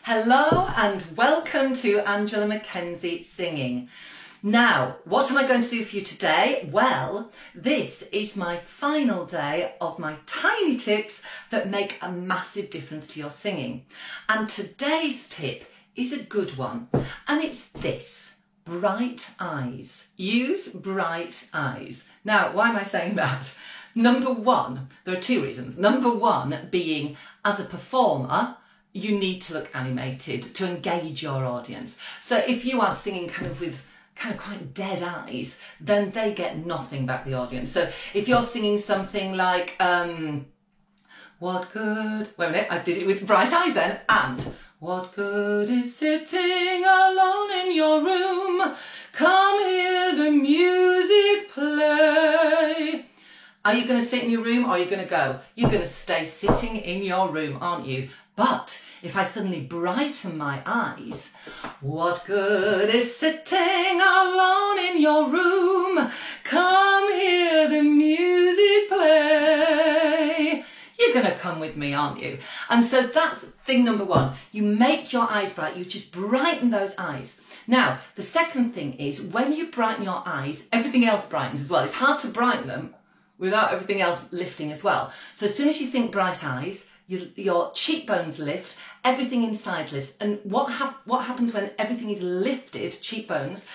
Hello and welcome to Angela Mackenzie Singing. Now, what am I going to do for you today? Well, this is my final day of my tiny tips that make a massive difference to your singing. And today's tip is a good one, and it's this: bright eyes. Use bright eyes. Now, why am I saying that? Number one, there are two reasons. Number one being, as a performer, you need to look animated to engage your audience. So if you are singing with quite dead eyes, then they get nothing back the audience. So if you're singing something like, what good, wait a minute, I did it with bright eyes then, and what good is sitting alone in your room? Come hear the music play. Are you going to sit in your room or are you going to go? You're going to stay sitting in your room, aren't you? But if I suddenly brighten my eyes, what good is sitting alone in your room? Come hear the music play. You're going to come with me, aren't you? And so that's thing number one. You make your eyes bright. You just brighten those eyes. Now, the second thing is, when you brighten your eyes, everything else brightens as well. It's hard to brighten them without everything else lifting as well. So as soon as you think bright eyes, your cheekbones lift, everything inside lifts. And what happens when everything is lifted, cheekbones,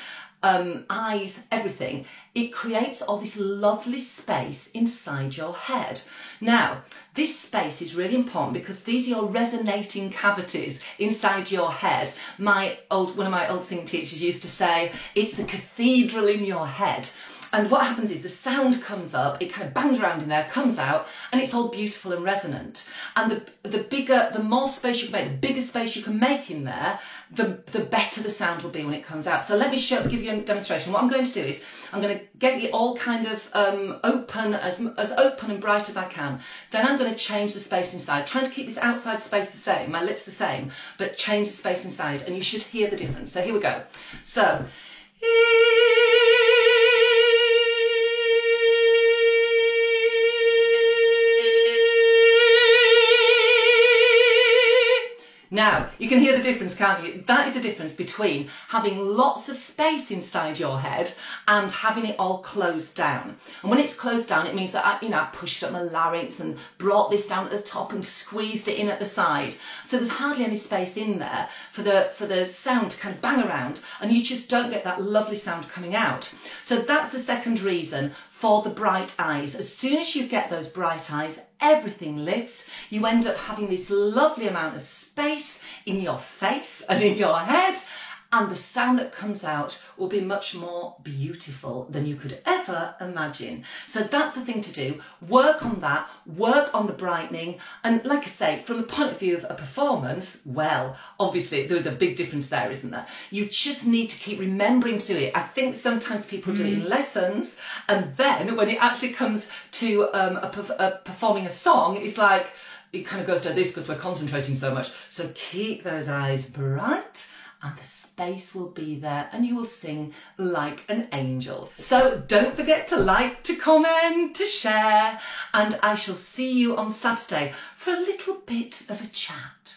eyes, everything, it creates all this lovely space inside your head. Now, this space is really important because these are your resonating cavities inside your head. One of my old singing teachers used to say, it's the cathedral in your head. And what happens is the sound comes up, it kind of bangs around in there, comes out, and it's all beautiful and resonant. And the more space you can make, the bigger space you can make in there, the better the sound will be when it comes out. So let me give you a demonstration. What I'm going to do is, I'm going to get it all kind of open, as open and bright as I can. Then I'm going to change the space inside, trying to keep this outside space the same, my lips the same, but change the space inside, and you should hear the difference. So here we go. So, now, you can hear the difference, can't you? That is the difference between having lots of space inside your head and having it all closed down. And when it's closed down, it means that I pushed up my larynx and brought this down at the top and squeezed it in at the side. So there's hardly any space in there for the sound to kind of bang around, and you just don't get that lovely sound coming out. So that's the second reason for the bright eyes. As soon as you get those bright eyes, everything lifts. You end up having this lovely amount of space in your face and in your head, and the sound that comes out will be much more beautiful than you could ever imagine. So that's the thing to do. Work on that, work on the brightening, and like I say, from the point of view of a performance, well, obviously there's a big difference there, isn't there? You just need to keep remembering to do it. I think sometimes people do it in lessons, and then when it actually comes to performing a song, it's like, it kind of goes to this because we're concentrating so much. So keep those eyes bright, and the space will be there, and you will sing like an angel. So don't forget to like, to comment, to share, and I shall see you on Saturday for a little bit of a chat.